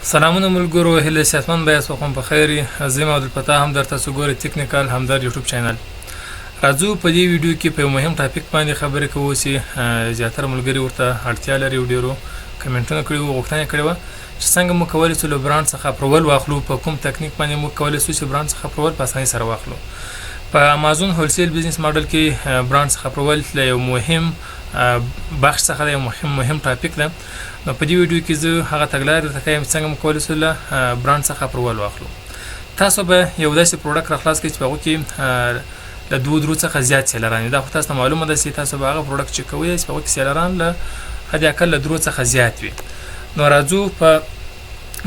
سلامونه ملګرو، هله صحتمند به یاست، وخت بخیر. زه عبدالفتاح همدرد، تاسو ګورئ تکنیکال همدرد یوټیوب چینل. راځو په دې ویډیو کې په مهم ټاپک باندې خبرې کوو چې زیاتره ملګري ورته اړتیا لري. ډیرو کمنټونه کړي وو، غوښتنه کړې وه چې څنګه موږ کولی شو له برانډ څخه اپرول واخلو، په کوم تکنیک باندې موږ کولی شو چې برانډ څخه اپرول په اسانۍ سره واخلو. په امازون هولسیل بزنس ماډل کې برانډ څخه اپرول یو مهم بخش څخه یو مهم ټاپک ده. نو په دې ویډیو کې زه هغه تګلارې درته ښیم چې څنګه موږ کولی شو له برانډ څخه اپرول واخلو. تاسو به یو داسې پروډکټ راخلاص کړئ چې په هغو کې له دوه درو څخه زیات سیلران وي. دا خو تاسو ته معلومه ده چې تاسو به هغه پروډکټ چې کوئ چې په هغو کې سیلران له حد اقل له درو څخه زیات وي. نو راځو په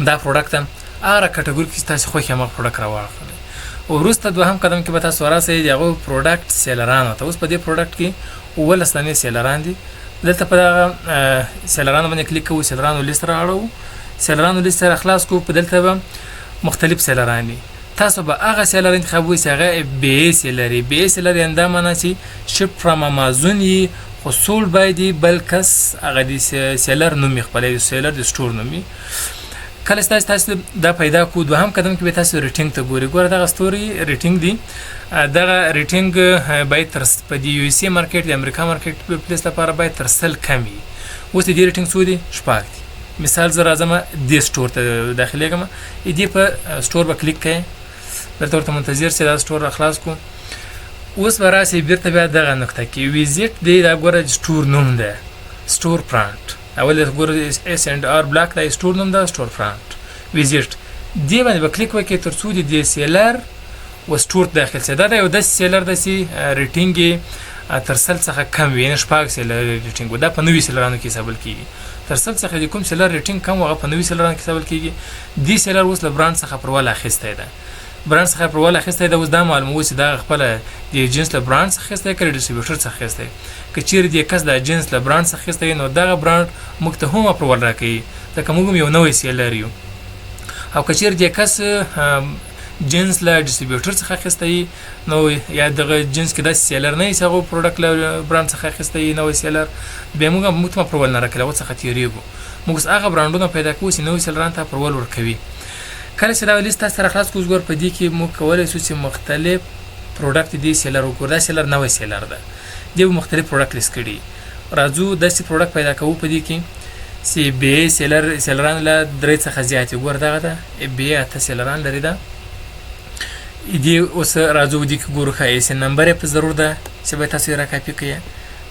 دا پروډکټ هغه کټګوري کې تاسو خوښ هغه پروډکټ راواخلئ. وروسته دوهم قدم کې به تاسو راسئ د هغو پروډکټ سیلرانو ته. اوس په دې پروډکټ کې 19 دانې سیلران دي. دلته په دغه سیلرانو باندې کلیک کوو، سیلرانو لیست رااړو، سیلرانو لیست را خلاص کوو. په دلته به مختلف سیلران دي. تاسو به هغه سیلر انتخابوئ چې هغه بی ایس لري. بی ایس لري دا معنی چې شپ فرام امازون یي، خو سولډ بای دی بل کس هغه د سیلر نوم یې خپلوي، سیلر د سټور نوم یي. کله چې تاسو دا پیدا کړو، دوهم قدم کې به تاسو ریټینګ ته ګورئ. ګوره دغه ستوري ریټینګ دي. دغه ریټینګ باید تر په د یو اس ای مارکیټ، د امریکا مارکیټ پلیس لپاره باید تر 100 کم وي. اوس د دې ریټینګ څو دي؟ 6 دي. مثال زه راځم دې سټور ته داخلېږم، دې په سټور به کلیک کړئ. دلته ورته منتظر چې دا سټور را خلاص کړو. اوس به راسئ بیرته بیا دغه نقطه کې ویزیټ دی. دا ګوره سټور نوم ده، سټور برانډ. اول ګوره اس اینډ آر بلاک دا سټور نوم ده، سټور برانډ. ویزیټ دې باندې به کلیک وکړئ تر څو د دې سیلر و سټور داخل شي. دا یو داسې سیلر ده چې ریټینګ یې تر 100 څخه کم وي، یعنې 6 سیلر ریټینګ و. دا په 90 سیلرانو کې حسابل کېږي. تر 100 څخه د کوم سیلر ریټینګ کم و هغه په 90 سیلرانو کې حسابل کېږي. دې سیلر اوس له برانډ څخه اپرول اخیستی ده. برانډ څخه اپرول اخیستی ده. اوس دا معلوموي چې دا خپله د جنس له برانډ څخه اخیستی که ډسټریبیوټر څخه اخیستی. که چیرې دې کس د جنس له برانډ څخه اخیستی نو دغه برانډ موږ ته هم اپرول راکوي، ځکه موږ هم یو نوی سیلر یو. او که چیرې دې کس جنس له ډسټریبیوټر څخه اخیستی نو یا دغه جنس کې داسې سیلر نه وي چې هغه پروډکټ له برانډ څخه اخیستی نوی سیلر، بیا موږ هم اپرول نه راکوي، هغو څخه تېرېږو. موږ اوس هغه برانډونه پیدا کوو چې نوي سیلرانو ته اپرول ورکوي. کله چې دا لیست تاسو سره خلاص کړو، ګور په دې کې موږ کولی شو چې مختلف پروډکټ دې سیلر وګورو. دا سیلر نوی سیلر ده، دې به مختلف پروډکټ لیست کړي. راځو داسې پروډکټ پیدا کوو په دې کې چې بی سیلران له 3 څخه زیات وي. ګوره دغه ده بی 8 سیلران لري. ده دې اوس راځو دې کې ګورو ښه ایس نمبر یې په ضرور ده چې باید تاسو یې راکاپي کړئ.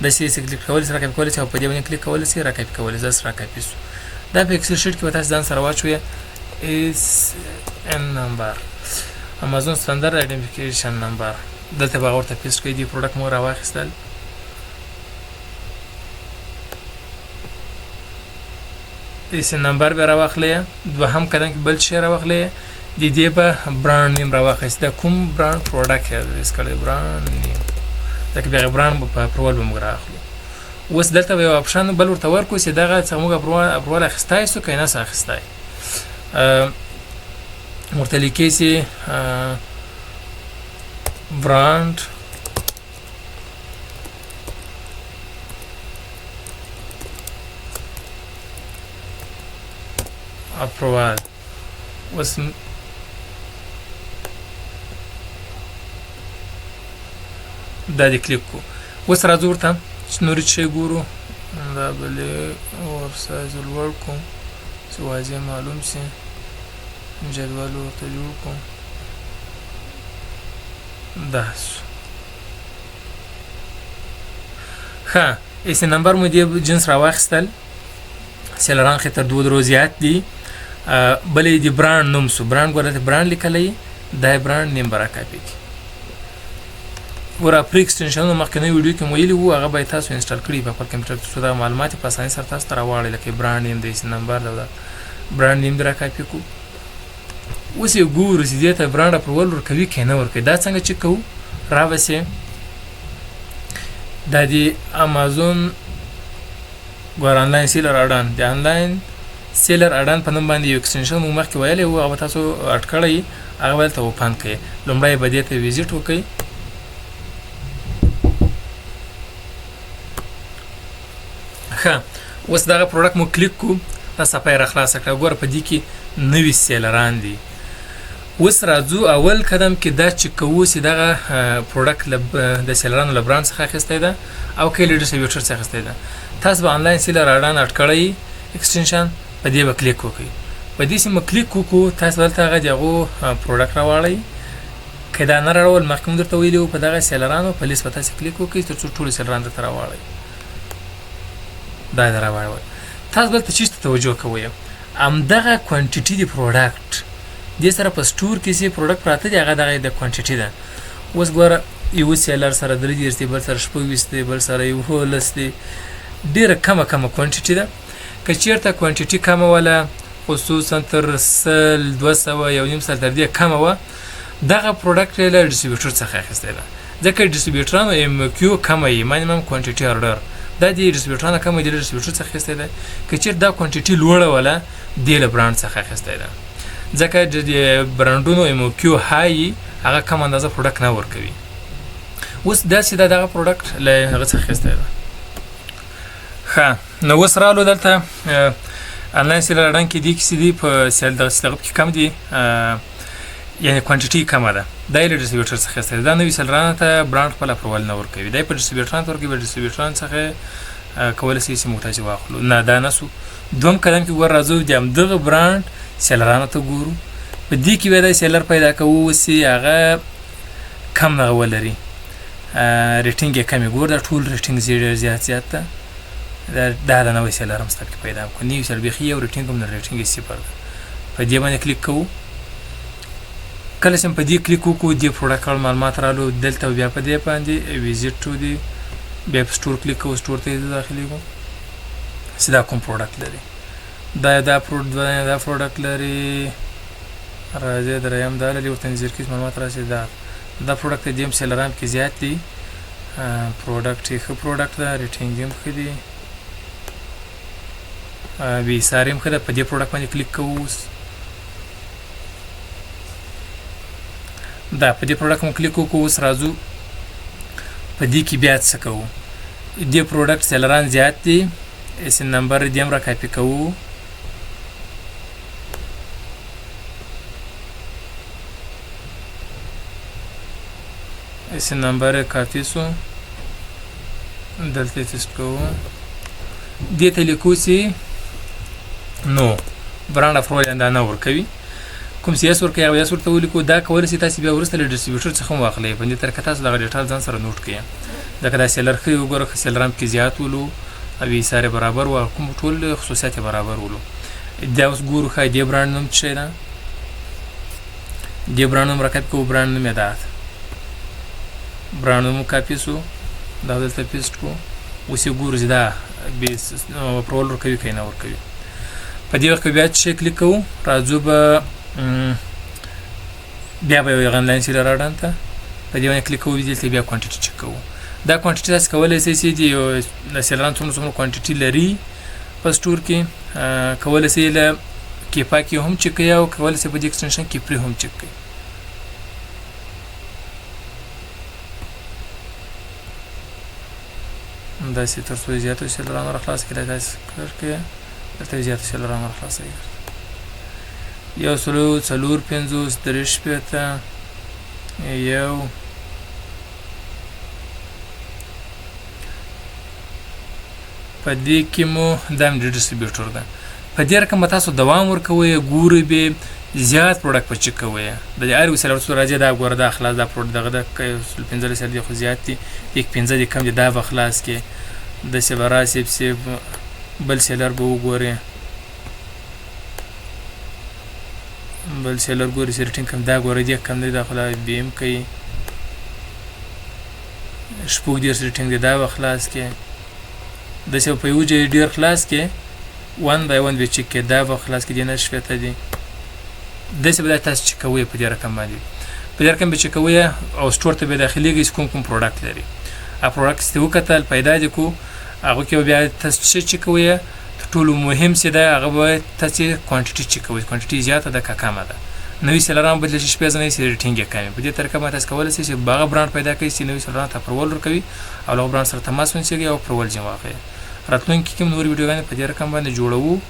داسې کلیک کولی شئ، راکاپي کولی شئ، او په دې باندې کلیک کولی شئ، راکاپي کولی شئ. داسې راکاپي شو. دا په اکسل شیټ کې به تاسو ځان سره واچوئ. ایس ان نمبر، امازون ستاندرد آیډنټیفیکیشن نمبر، دلته به هغه ورته پیسټ کړئ. دې پروډکټ موږ راواخیستل. ایس نمبر به راواخلئ. دوهم قدم کې بل شی راواخلئ. د دې به برانډ نیم راواخیست. دا کوم برانډ پروډکټ یې کړی برانډ نیم، ځکه بیا برانډ په اپرول به موږ رااخلو. اوس دلته به یو اپشن بل ورته ورکړو چې دغه څخه موږ اپرول اخیستی سو که یې نسو اخیستی. ورته لیکئ چې برانډ اپرول. اوس دا دې کلیک کړو. اوس راځو ورته چې نورې شی ګورو. دا بلې ور سایز لوړ کړو چې واضح معلوم شي. جدول ورته جوړ کړو. دا شو ښه. ایس نمبر مو دې جنس راواخیستل. سیلران خې تر 2 زیات دي. بلې د برانډ نوم سو. برانډ ګوره برانډ لیکلی، دا برانډ نیم به راکاپي کړي. ګوره پرې اکسټنشنونه مخکینی ویډیو کې مو ویلي وو، هغه باید تاسو انسټال کړي په خپل کمپیوټر کې، څو دا معلومات په اسانۍ سره تاسو ته راواړئ. لکه برانډ نیم د ایس نمبر دا برانډ نیم دې راکاپي کړو. اوس یې ګورو چې دې ته برانډ اپرول ورکوي که نه ورکوي. دا څنګه چک کوو؟ رابسئ دا د امازون ګوره انلاین سیلر اډان، د انلاین سیلر اډان په نوم باندې یو اکسټنشن موږ مخکې ویلی وو، هغه به تاسو اډ کړئ، هغه به دلته اوپن کړئ. لومړی به دې ته ویزیټ وکړئ. ښه، اوس دغه پروډکټ مو کلیک کړو. دا صفحه را خلاصه کړه. ګوره په دې کې نوي سیلران دي. اوس راځو اول قدم کې دا چې کوو چې دغه پروډکټ د سیلرانو له برانډ څخه اخیستی ده او که له ډسټریبیوټر څخه اخیستی ده. تاسو به انلاین سیلر اډان اډ کړئ ایکسټنشن، په دې به کلیک وکړئ. په دې سیمه کلیک وکړو، تاسو دلته هغه د هغو پروډکټ راواړئ. که دا نه راوړل مخکې مو درته ویلي وو په دغه سیلرانو په لیست به تاسې کلیک وکړئ تر څو ټولو سیلرانو درته راواړئ. دا یې راواړول. تاسو دلته چیز ته توجه کوئ، همدغه کوانټیټي د پروډکټ دې سره په سټور کې چې پروډکټ پراته دي هغه دغه د کوانټیټي ده. اوس ګوره یو سیلر سره 30 دی، بل سره 26 دی، بل سره 19 دی، ډېره کمه کوانټیټي ده. که چېرته کوانټیټي کمه وله خصوصا تر 100 200 یو نیم سل تر دې کمه وه، دغه پروډکټ یې له ډسټریبیوټر څخه اخیستی ده. ځکه ډسټریبیوټرانو ایم کیو کمه یي، مینیمم کوانټیټي order دا د ډسټریبیوټرانو کمه دی، له ډسټریبیوټر څخه اخیستی ده. که چېرته دا کوانټیټي لوړه وله دې له برانډ څخه اخیستی ده. ځکه د برانډونو ایم کیو های هغه کم اندازه پروډکټ نه ورکوي. اوس داسې ده دغه پروډکټ له هغه څخه اخیستی ده. ښه، نو اوس رالو دلته انلاین سیلر اډان کې دي کیسې دي په دغه سیلغب کې کم دي، یعنې کوانټیټي کمه ده. دا یې له ډسټریبیوټر څخه اخیستی ده. دا نوي سیلرانو ته برانډ خپل اپرول نه ورکوي، دا یې په ډسټریبیوټرانو ته ورکوي. په ډسټریبیوټرانو څخه کولی شي چې موږ تاسې واخلو. نه دا نه سو. دوم قدم کې ګوره راځو د همدغه برانډ سیلرانو ته ګورو. په دې کې بیا دا سیلر پیدا کوو چې هغه کم دغه ولري، ریټینګ یې کم وي. ګوره دا ټول ریټینګ ډېر زیات ده. دا د نوی سیلر هم ستا کې پیدا کړو. نوي سیلر بیخي یو ریټینګ هم نه، ریټینګ یې 0 ده. په دې باندې کلیک کوو. کله چې په دې کلیک وکړو دې پروډکټ اړوند معلومات رالو دلته، بیا په دې باندې ویزیټ ټو دی، بیا په سټور کلیک کوو. سټور ته یې داخلېږو چې دا کوم پروډکټ لري. دا پروډکټ لري، راځي دریم دا لري، ورته نظر کې معلومات راشي. دا پروډکټ د دې سیلران کې زیات دي. پروډکټ یې ښه پروډکټ ده، ریټینګ یې هم ښه دی، بې ساري هم ښه ده. په دې پروډکټ باندې کلیک کوو. دا په دې پروډکټ مو کلیک وکړو. اوس راځو په دې کې بیا څه کوو. دې پروډکټ سیلران زیات دي، اسم نمبر دې هم را کاپي کوو. اسم نمبر کافي سو، دلته تست کوو. دې ته لیکو چې نو برانډ اپرول دا نه ورکوي. کوم سیاس ورکوي هغه یې ورته ولیکو. دا کولی شي تاسې بیا وروسته له ډسټریبیوټر څخه هم واخلئ. په دې طریقه تاسو دغه ډیټا ځان سره نوټ کړئ. ځکه دا سیلر ښه وګوره، سیلران کې زیات ولو او ایسار برابر و، کوم ټول خصوصیات برابر ولو. دا اوس ګورو ښایي دې برانډ نوم څه شی ده. دې برانډ نوم راکاپي کوو. برانډ نوم یې دا ده. برانډ نوم کاپي سو، دا دلته پیسټ کړو. اوس یې ګورو چې دا اپرول ورکوي که نه ورکوي. په دې وخت کې بیا چې کلیک کوو، راځو به بیا به یو انلاین سیلر اډان ته په دې باندې کلیک کوو. دلته بیا کوانټیټي چک کوو. دا کوانټیټي تاسو کولی شئ چې د سیلران څومره کوانټیټي لري په سټور کې، کولی شئ له کیپا کې هم چک کوئ او کولی شئ په دې ایکسټنشن کې پرې هم چک کوئ. داسې تر څو زیاتو سیلرانو را خلاص کړئ. داسې کړئ دلته زیاتو سیلرانو را خلاصوئ. 1 4 5 3 شپېته 1 په دې کې مو دا هم ډسټریبیوټر ده. په دې رقم به تاسو دوام ورکوئ. ګورئ به زیات پروډکټ په چک کوئ. د هر یو سیلر څو راځي دا ګوره دا خلاص دا پروډکټ دغه د 15 سیلر دی خو زیات دي، 15 دی کم دي، دا به خلاص کې داسې به راسي پسې بل سیلر به وګورئ. بل سیلر ګورئ چې ریټینګ کم دا ګوره دې کم دی، دا خو بي ام کوي. 14 ریټینګ دی، دا به خلاص کې. داسې په یو ځای ډېر خلاص کې 1 by 1 به چک کې، دا به خلاص کې دې نه شپېته دي. داسې به دا تاسو چک کوئ په دې رقم باندې. په دې رقم به چک کوئ او سټور ته به داخلېږئ چې کوم پروډکټ لري. هغه پروډکټ چې وکتل پیدا دې کو، هغه کې بیا تاسو څه چک کوئ. تر ټولو مهم څه ده هغه به تاسو کوانټیټي چک کوئ. کوانټیټي زیاته ده که کمه ده. نوي سیلران بدل شي شپې ځنې سي ریټینګ یې کم. په دې طریقه باندې تاسو کولی شئ چې هغه برانډ پیدا کړئ چې نوي سیلران ته اپرول ورکوي او له برانډ سره تماس ونیسئ او اپرول ځنې واخلئ. راتلونکي کې نور ویډیوګانې په دې رقم باندې جوړوو.